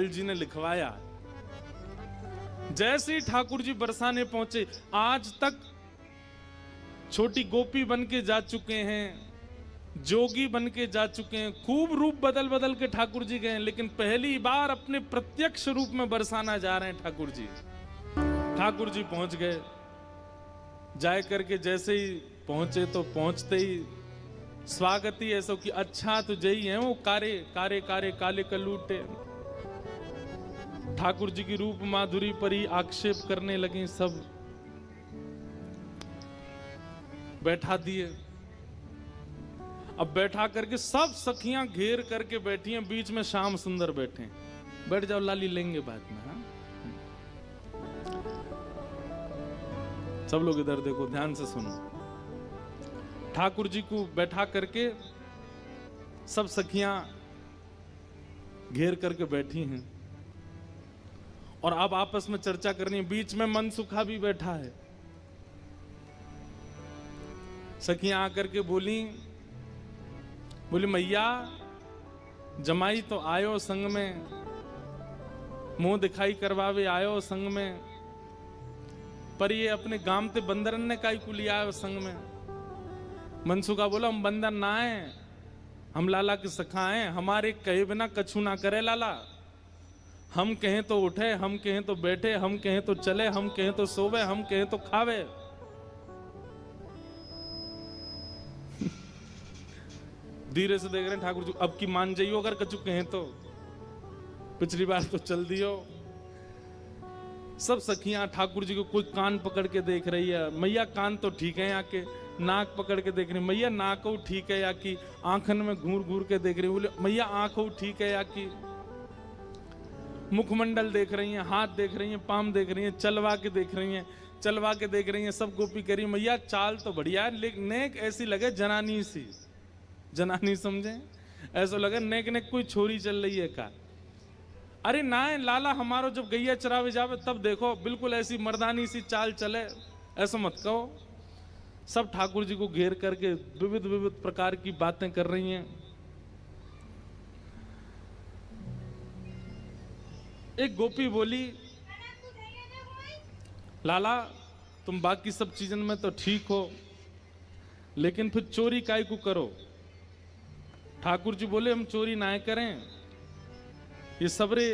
जी ने लिखवाया। जैसे ही ठाकुर जी बरसाने पहुंचे, आज तक छोटी गोपी बन के जा चुके हैं, जोगी बन के जा चुके हैं, खूब रूप बदल बदल के ठाकुर जी गए, लेकिन पहली बार अपने प्रत्यक्ष रूप में बरसाना जा रहे हैं ठाकुर जी। ठाकुर जी पहुंच गए, जाए करके जैसे ही पहुंचे तो पहुंचते ही स्वागत ही ऐसा कि अच्छा तो जय ही है वो कारे कारे कारे काले कलूटे। ठाकुर जी की रूप माधुरी पर ही आक्षेप करने लगे, सब बैठा दिए। अब बैठा करके सब सखियां घेर करके बैठी हैं, बीच में श्याम सुंदर बैठे हैं। बैठ जाओ लाली, लेंगे बाद में। हाँ, सब लोग इधर देखो, ध्यान से सुनो। ठाकुर जी को बैठा करके सब सखियां घेर करके बैठी हैं और अब आपस में चर्चा करनी है। बीच में मनसुखा भी बैठा है। सखियां आकर के बोली मैया जमाई तो आयो संग में, मुंह दिखाई करवावे आयो संग में, पर ये अपने गामते बंदरन ने काई को लिया आयो संग में। मनसुखा बोला, हम बंदर ना आए, हम लाला के सखा हैं, हमारे कहे बिना कछु ना करे लाला। हम कहें तो उठे, हम कहें तो बैठे, हम कहें तो चले, हम कहें तो सोवे, हम कहें तो खावे। धीरे से देख रहे हैं ठाकुर जी, अब की मान जाइयो अगर कछु कहें तो, पिछली बार तो चल दियो। सब सखियां ठाकुर जी को कोई कान पकड़ के देख रही है, मैया कान तो ठीक है, आके नाक पकड़ के देख रही, मैया नाक ठीक है, या कि आंखन में घूर घूर के देख रही, बोले मैया आंख ठीक है, या कि मुखमंडल देख रही हैं, हाथ देख रही हैं, पाम देख रही हैं, चलवा के देख रही हैं, चलवा के देख रही हैं। सब गोपी करी, मैया चाल तो बढ़िया है, लेकिन नेक ऐसी लगे जनानी सी, जनानी समझे, ऐसा लगे नेक नेक कोई छोरी चल रही है का। अरे ना लाला, हमारो जब गैया चरावे जावे तब देखो बिल्कुल ऐसी मर्दानी सी चाल चले, ऐसा मत कहो। सब ठाकुर जी को घेर करके विविध विविध प्रकार की बातें कर रही हैं। एक गोपी बोली, लाला तुम बाकी सब चीजन में तो ठीक हो, लेकिन फिर चोरी काय को करो। ठाकुर जी बोले, हम चोरी ना करें, ये सबरे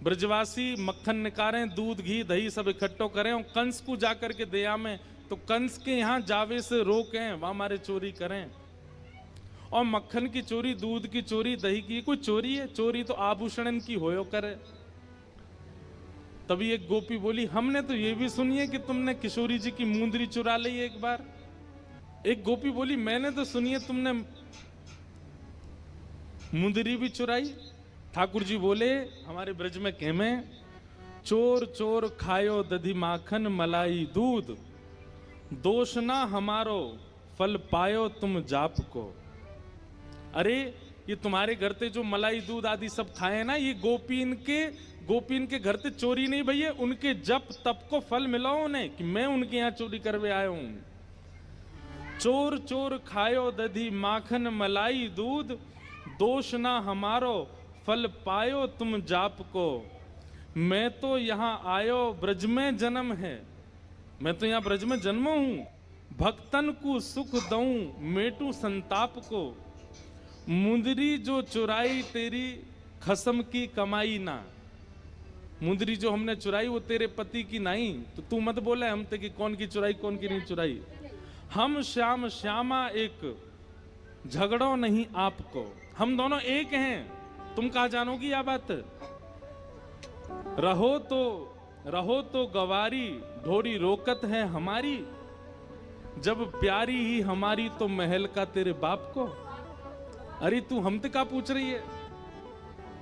ब्रजवासी मक्खन निकारें, दूध घी दही सब इकट्ठो करें और कंस को जाकर के दया में, तो कंस के यहां जावे से रोकें, वहां हमारे चोरी करें। और मक्खन की चोरी, दूध की चोरी, दही की कोई चोरी है? चोरी तो आभूषण की होयो करे। तभी एक गोपी बोली, हमने तो ये भी सुनी है कि तुमने किशोरी जी की मुंदरी चुरा ली एक बार। एक गोपी बोली, मैंने तो सुनी है तुमने मुंदरी भी चुराई। ठाकुर जी बोले, हमारे ब्रज में कहमे, चोर चोर खायो दधी माखन मलाई दूध, दोष ना हमारो फल पायो तुम जाप को। अरे ये तुम्हारे घर पे जो मलाई दूध आदि सब खाए ना, ये गोपीन के घर पे चोरी नहीं भैया, उनके जप तप को फल मिला उन्हें कि मैं उनके यहाँ चोरी करवे आया हूं। चोर चोर खायो दधी माखन मलाई दूध, दोष ना हमारो फल पायो तुम जाप को। मैं तो यहाँ आयो ब्रज में जन्म है, मैं तो यहाँ ब्रज में जन्म हूं, भक्तन को सुख दऊं मेटू संताप को। मुंदरी जो चुराई तेरी खसम की कमाई ना, मुंदरी जो हमने चुराई वो तेरे पति की नहीं, तो तू मत बोले हम ते कि कौन की चुराई कौन की नहीं चुराई। हम श्याम श्यामा एक, झगड़ो नहीं आपको, हम दोनों एक हैं, तुम कहा जानोगी यह बात। रहो तो गवारी, ढोरी रोकत है हमारी, जब प्यारी ही हमारी तो महल का तेरे बाप को। अरे तू हमसे का पूछ रही है?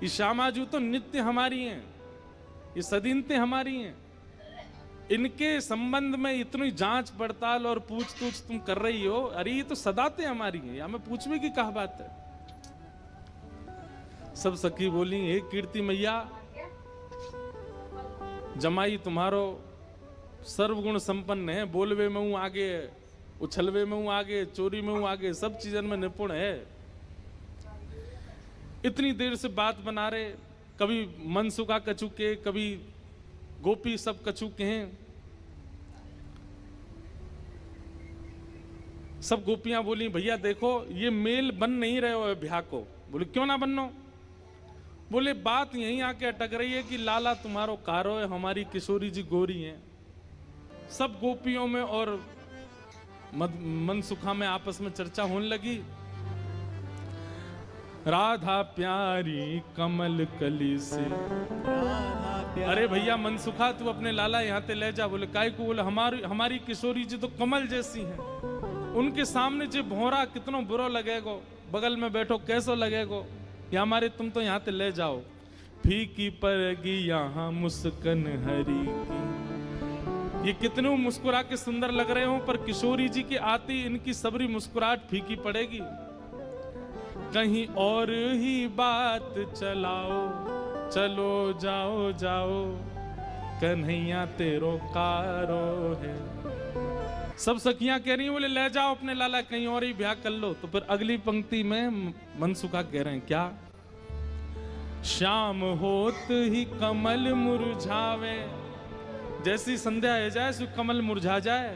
ये श्यामाजू तो नित्य हमारी हैं, ये सदीनते हमारी हैं, इनके संबंध में इतनी जांच पड़ताल और पूछ-तूछ तुम कर रही हो। अरे ये तो सदाते हमारी हैं, या मैं पूछने की कहा बात है। सब सखी बोली, हे कीर्ति मैया, जमाई तुम्हारो सर्वगुण संपन्न है, बोलवे में हूं आगे, उछलवे में हूं आगे, चोरी में हूं आगे, सब चीजन में निपुण है। इतनी देर से बात बना रहे, कभी मनसुखा कछु के, कभी गोपी सब कछु के हैं। सब गोपियां बोली भैया देखो ये मेल बन नहीं रहे हो ब्याह को। बोले क्यों ना बनो? बोले बात यहीं आके अटक रही है कि लाला तुम्हारो कारो है, हमारी किशोरी जी गोरी हैं। सब गोपियों में और मनसुखा में आपस में चर्चा होने लगी। राधा प्यारी कमल कली से, अरे भैया मनसुखा तू अपने लाला यहाँ ते ले जा। बोले काय को? बोले हमारी किशोरी जी तो कमल जैसी हैं, उनके सामने जो भौरा कितनो बुरा लगेगो, बगल में बैठो कैसो लगेगो, या हमारे तुम तो यहाँ ते ले जाओ। फीकी पड़गी यहाँ मुस्कन हरी की, ये कितने मुस्कुरा के सुंदर लग रहे हो, पर किशोरी जी की आती इनकी सबरी मुस्कुराहट फीकी पड़ेगी। कहीं और ही बात चलाओ, चलो जाओ जाओ, कन्हैया तेरो कारो है। सब सखियां कह रही हैं बोले ले जाओ अपने लाला, कहीं और ही ब्याह कर लो। तो फिर अगली पंक्ति में मनसुखा कह रहे हैं क्या? शाम होत ही कमल मुरझावे, जैसी संध्या हो जाए सो कमल मुरझा जाए,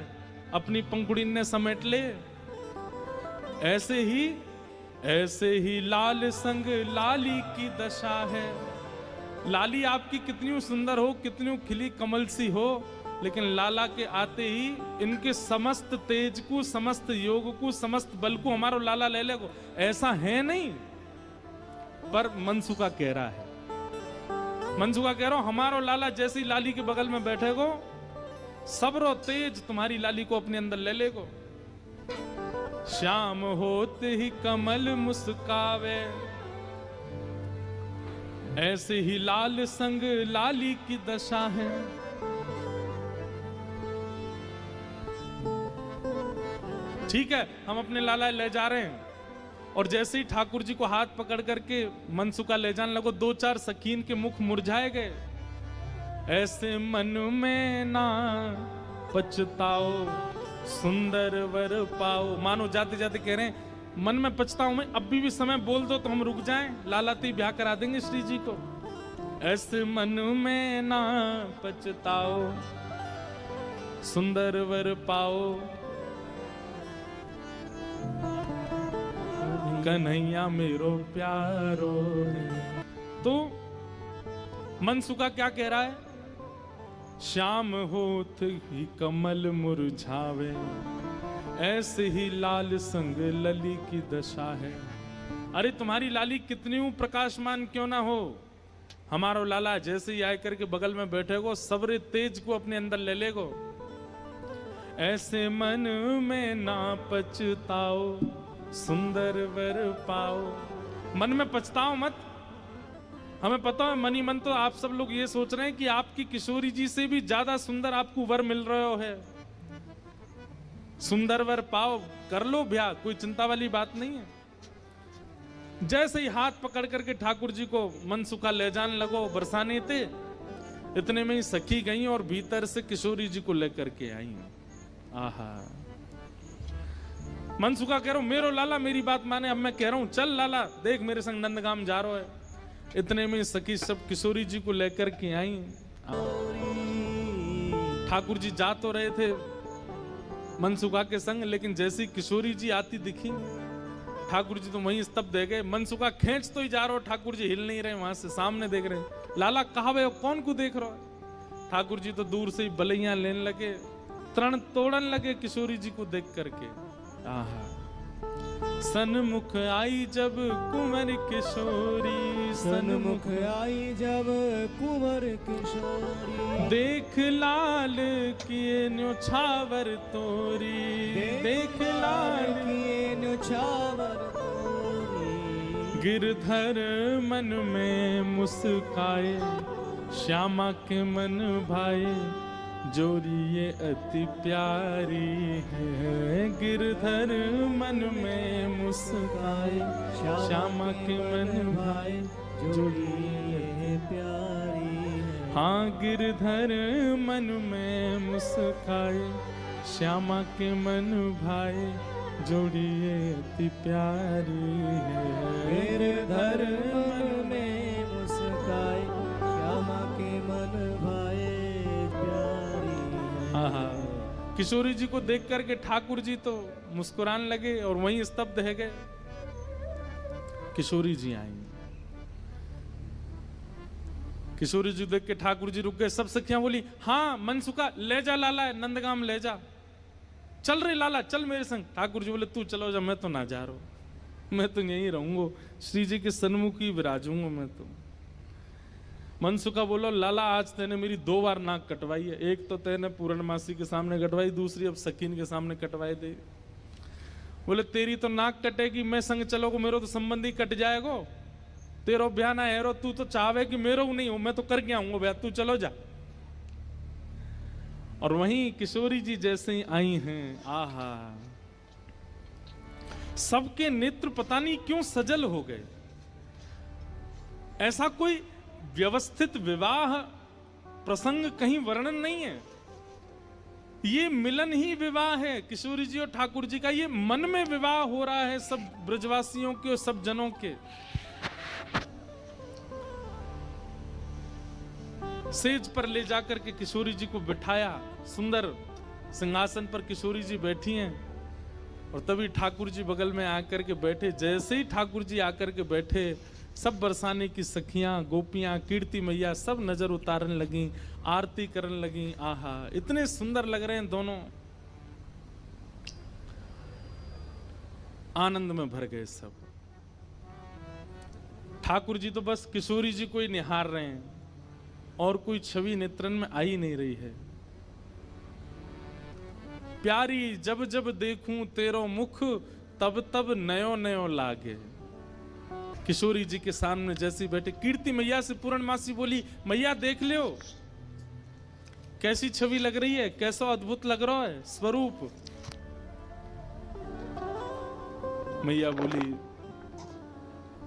अपनी पंखुड़ी ने समेट ले। ऐसे ही लाल संग लाली की दशा है। लाली आपकी कितनी सुंदर हो, कितनी खिली कमल सी हो, लेकिन लाला के आते ही इनके समस्त तेज को, समस्त योग को, समस्त बल को हमारो लाला ले लेगो। ऐसा है नहीं, पर मनसुखा कह रहा है, मनसुखा कह रहा हूं हमारो लाला जैसी लाली के बगल में बैठेगो, सबरो तेज तुम्हारी लाली को अपने अंदर ले लेगो। श्याम होते ही कमल मुस्कावे, ऐसे ही लाल संग लाली की दशा है। ठीक है, हम अपने लाला ले जा रहे हैं, और जैसे ही ठाकुर जी को हाथ पकड़ करके मनसुखा ले जाने लगो, दो चार सखीन के मुख मुरझाए गए। ऐसे मन में ना पछताओ, सुंदर वर पाओ। मानो जाते जाते कह रहे हैं मन में पछताऊं मैं, अब भी समय बोल दो तो हम रुक जाएं, लाला तो ब्याह करा देंगे श्री जी को। ऐसे मन में ना पछताओ, सुंदर वर पाओ, कन्हैया मेरो प्यारो है। तो मनसुखा क्या कह रहा है? श्याम होत ही कमल मुरझावे, ऐसे ही लाल संग लली की दशा है। अरे तुम्हारी लाली कितनी प्रकाशमान क्यों ना हो, हमारो लाला जैसे ही आए करके बगल में बैठेगो, सबरे तेज को अपने अंदर ले लेगो। ऐसे मन में ना पछताओ, सुंदर वर पाओ। मन में पछताओ मत। हमें पता है मन ही मन तो आप सब लोग ये सोच रहे हैं कि आपकी किशोरी जी से भी ज्यादा सुंदर आपको वर मिल रहा है। सुंदर वर पाओ, कर लो ब्याह, कोई चिंता वाली बात नहीं है। जैसे ही हाथ पकड़ करके ठाकुर जी को मनसुखा ले जाने लगो, बरसाने थे, इतने में ही सखी गई और भीतर से किशोरी जी को लेकर के आई। आहा, मनसुखा कह रहा हूं मेरो लाला मेरी बात माने, अब मैं कह रहा हूं चल लाला देख मेरे संग नंदगाम जा रहा है। इतने में सखी सब किशोरी जी को लेकर के आई। ठाकुर जी जा तो रहे थे मनसुखा के संग, लेकिन जैसी किशोरी जी आती दिखी, ठाकुर जी तो वहीं स्तब्ध रह गए। मनसुखा खींच तो ही जा रहा हो, ठाकुर जी हिल नहीं रहे, वहां से सामने देख रहे। लाला कहाँ हो, कौन को देख रहा है? ठाकुर जी तो दूर से ही बलैया लेने लगे, तरण तोड़न लगे किशोरी जी को देख करके। आहा, सन्मुख आई जब कुंवर किशोरी, सन्मुख आई जब कुंवर किशोरी, देख लाल किए न्योछावर तोरी, देख लाल किए न्योछावर तोरी। गिरधर मन में मुस्काए, श्यामा के मन भाए, जोरी ये अति प्यारी है। गिरधर मन में मुस्काए, श्यामा के मन भाए, जोड़ी ये प्यारी है। हाँ गिरधर मन में मुस्काए, श्यामा के मन भाए, जोड़ी ये अति प्यारी है। गिरधर मन में मुस्काए, किशोरी जी को देख करके ठाकुर जी तो मुस्कुराने लगे और वहीं स्तब्ध है गए। किशोरी जी आई, किशोरी जी देख के ठाकुर जी रुक गए। सब सखियां बोली, हाँ मनसुखा ले जा लाला, नंदगाम ले जा, चल रे लाला चल मेरे संग। ठाकुर जी बोले तू चलो जा, मैं तो ना जा रहा हूं, मैं तो यहीं रहूंगा, श्री जी के सन्मुख ही विराजूंगा मैं तो। मनसुखा बोलो लाला आज तेने मेरी 2 बार नाक कटवाई है, एक तो तेने पूर्णमासी के सामने कटवाई, दूसरी अब सकीन के सामने कटवाई दे। बोले तेरी तो नाक कटेगी, मैं संग चलोगे मेरो तो संबंधी कट जाएगो, तेरो ब्याह ना है, तू तो चाहे कि मेरो नहीं हो, मैं तो करके आऊंगा ब्याह, तू चलो जा। और वहीं किशोरी जी जैसे ही आई हैं, आहा सबके नेत्र पता नहीं क्यों सजल हो गए। ऐसा कोई व्यवस्थित विवाह प्रसंग कहीं वर्णन नहीं है, ये मिलन ही विवाह है किशोरी जी और ठाकुर जी का। ये मन में विवाह हो रहा है सब ब्रजवासियों के और सब जनों के। सेज पर ले जाकर के किशोरी जी को बिठाया, सुंदर सिंहासन पर किशोरी जी बैठी हैं और तभी ठाकुर जी बगल में आकर के बैठे। जैसे ही ठाकुर जी आकर के बैठे, सब बरसाने की सखियां, गोपियां, कीर्ति मैया सब नजर उतारने लगी, आरती करने लगी। आहा इतने सुंदर लग रहे हैं दोनों, आनंद में भर गए सब। ठाकुर जी तो बस किशोरी जी को ही निहार रहे हैं और कोई छवि नेत्रन में आ ही नहीं रही है। प्यारी जब जब देखूं तेरो मुख, तब तब नयो नयो लागे। किशोरी जी के सामने जैसी बैठे, कीर्ति मैया से पूर्णमासी बोली, मैया देख लो कैसी छवि लग रही है, कैसा अद्भुत लग रहा है स्वरूप। मैया बोली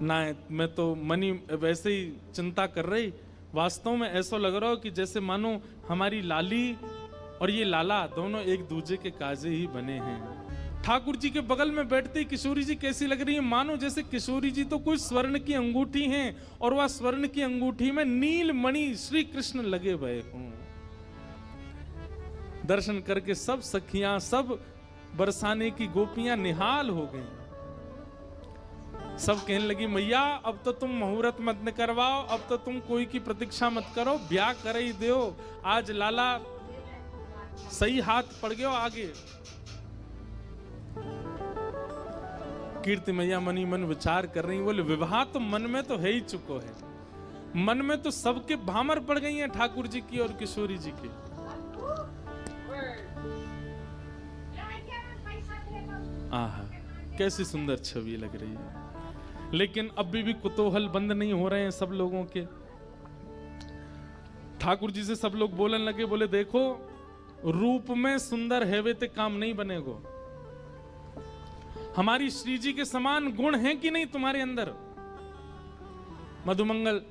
ना, मैं तो मनी वैसे ही चिंता कर रही, वास्तव में ऐसा लग रहा हो कि जैसे मानो हमारी लाली और ये लाला दोनों एक दूसरे के काजे ही बने हैं। ठाकुर जी के बगल में बैठते किशोरी जी कैसी लग रही है, मानो जैसे किशोरी जी तो कोई स्वर्ण की अंगूठी हैं और वह स्वर्ण की अंगूठी में नील मणि श्री कृष्ण लगे हुए हों। दर्शन करके सब सखियां, सब बरसाने की गोपियां निहाल हो गई। सब कहने लगी, मैया अब तो तुम मुहूर्त मत न करवाओ, अब तो तुम कोई की प्रतीक्षा मत करो, ब्याह कर ही दो, आज लाला सही हाथ पड़ गयो आगे। कीर्ति मैया मनी मन विचार कर रही, बोले विवाह तो मन में तो है ही चुको है, मन में तो सबके भामर पड़ गई हैं ठाकुर जी की और किशोरी जी की। आहा कैसी सुंदर छवि लग रही है, लेकिन अभी भी कुतूहल बंद नहीं हो रहे हैं सब लोगों के। ठाकुर जी से सब लोग बोलने लगे, बोले देखो रूप में सुंदर है वे ते काम नहीं बनेगो, हमारी श्री जी के समान गुण हैं कि नहीं तुम्हारे अंदर। मधुमंगल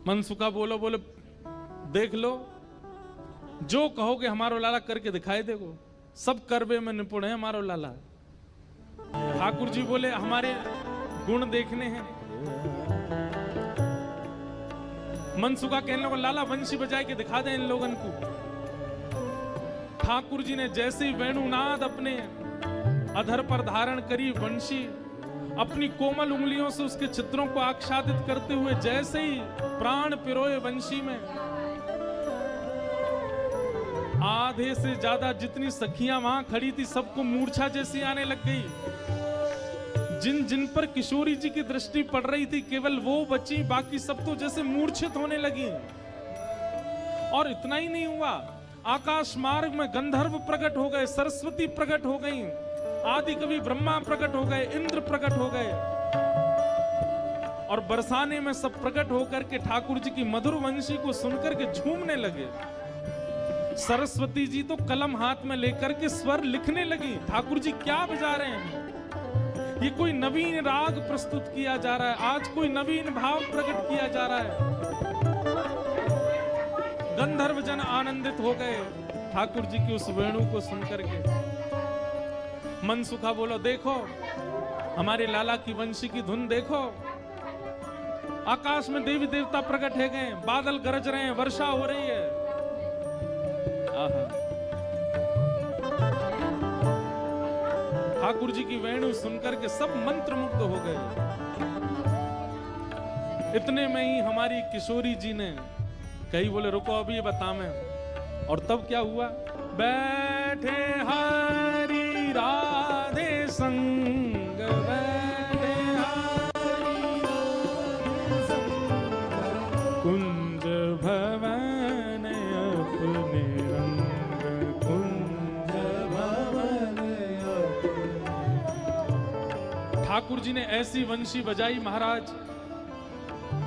मनसुखा बोलो, बोले देख लो जो कहोगे हमारो लाला करके दिखाई देगो, सब करवे में निपुण है हमारो लाला। ठाकुर जी बोले हमारे गुण देखने हैं। मनसुखा कहने लगा, लाला वंशी बजाए के दिखा दे इन लोगन को। ठाकुर जी ने जैसे ही वेणुनाद अपने अधर पर धारण करी, वंशी अपनी कोमल उंगलियों से उसके चित्रों को आच्छादित करते हुए जैसे ही प्राण पिरोए वंशी में, आधे से ज्यादा जितनी सखियां वहां खड़ी थी सबको मूर्छा जैसी आने लग गई। जिन जिन पर किशोरी जी की दृष्टि पड़ रही थी केवल वो बची, बाकी सब तो जैसे मूर्छित होने लगी। और इतना ही नहीं हुआ, आकाश मार्ग में गंधर्व प्रकट हो गए, सरस्वती प्रकट हो गई, आदि कवि ब्रह्मा प्रकट हो गए, इंद्र प्रकट हो गए और बरसाने में सब प्रकट होकर के ठाकुर जी की मधुर वंशी को सुनकर के झूमने लगे। सरस्वती जी तो कलम हाथ में लेकर के स्वर लिखने लगी। ठाकुर जी क्या बजा रहे हैं, ये कोई नवीन राग प्रस्तुत किया जा रहा है, आज कोई नवीन भाव प्रकट किया जा रहा है। गंधर्व जन आनंदित हो गए ठाकुर जी की उस वेणु को सुनकर के। मनसुखा बोलो देखो हमारे लाला की वंशी की धुन देखो, आकाश में देवी देवता प्रकट है गए, बादल गरज रहे हैं, वर्षा हो रही है। आहा ठाकुर जी की वेणु सुनकर के सब मंत्रमुग्ध हो गए। इतने में ही हमारी किशोरी जी ने कही, बोले रुको अभी बतावें। और तब क्या हुआ, बैठे हरि राधे संग, बैठे हरि राधे संग, कुंज भवन अपने रंग, कुंज भवन अपने। ठाकुर जी ने ऐसी वंशी बजाई महाराज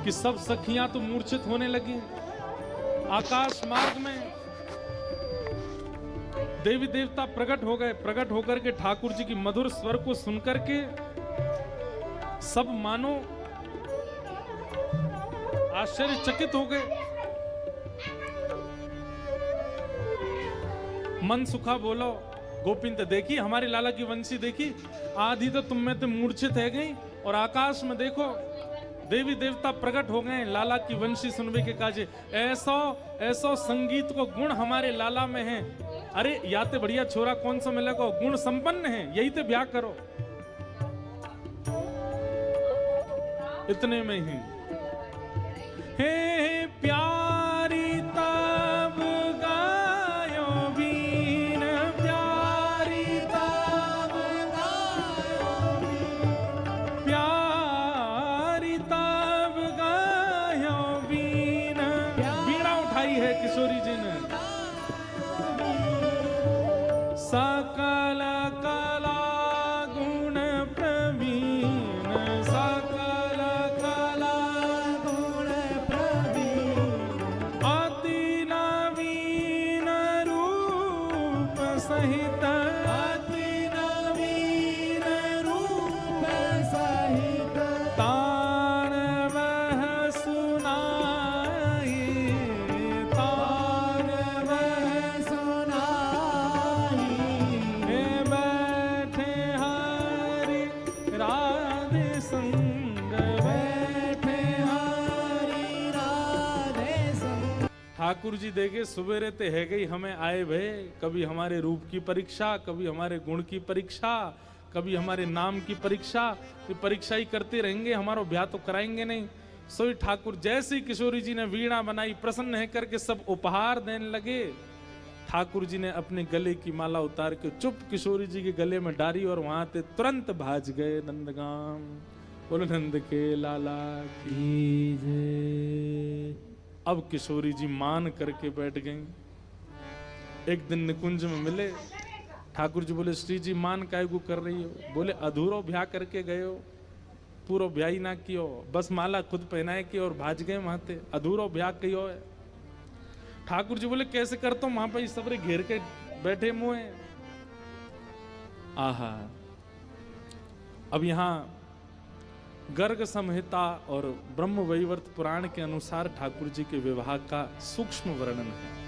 कि सब सखियां तो मूर्छित होने लगी। आकाश मार्ग में देवी देवता प्रकट हो गए। प्रकट होकर के ठाकुर जी की मधुर स्वर को सुनकर के सब मानो आश्चर्यचकित हो गए। मन सुखा बोलो, गोपिंद देखी हमारे लाला की वंशी देखी, आधी तो तुम में तो मूर्छित है गई, और आकाश में देखो देवी देवता प्रकट हो गए। लाला की वंशी सुनवे के काजे, ऐसो ऐसो संगीत को गुण हमारे लाला में है। अरे याते बढ़िया छोरा कौन सा मिलेगा, गुण संपन्न है, यही तो ब्याह करो। इतने में ही हे प्यारी तब गायो बीन, प्यारी तब गायो बीन, प्यारी तब गायो बीन। बीड़ा उठाई है किशोरी जी ने। सकल कला गुण प्रवीण, सकल कला गुण प्रवीण, अति नवीन रूप सहित, अति नवीन रूप सहित, तान वह सुनाई, तान वह सुनाई। हे बैठे हरि राधे संग, बैठे हरि राधे संग। ठाकुर जी देखे सुबेरे ते है गई हमें आए भय, कभी हमारे रूप की परीक्षा, कभी हमारे गुण की परीक्षा, कभी हमारे नाम की परीक्षा। ये परीक्षा ही करते रहेंगे, हमारा ब्याह तो कराएंगे नहीं। सोई ठाकुर जैसे ही किशोरी जी ने वीणा बनाई, प्रसन्न है करके सब उपहार देने लगे। ठाकुर जी ने अपने गले की माला उतार के चुप किशोरी जी के गले में डाली, और वहां ते तुरंत भाज गए नंदगाम। बोलो नंद के लाला की जय। अब किशोरी जी मान करके बैठ गईं। एक दिन निकुंज में मिले, ठाकुर जी बोले श्री जी मान काय को कर रही हो? बोले अधूरो ब्याह करके गए हो, पूरा ब्याह ही ना कियो, बस माला खुद पहनाए की और भाज गए वहां ते, अधूरो ब्याह कियो है। ठाकुर जी बोले कैसे करता हूं, वहां पर सबरे घेर के बैठे मुए। आहा, अब यहां गर्ग संहिता और ब्रह्म वैवर्त पुराण के अनुसार ठाकुर जी के विवाह का सूक्ष्म वर्णन है।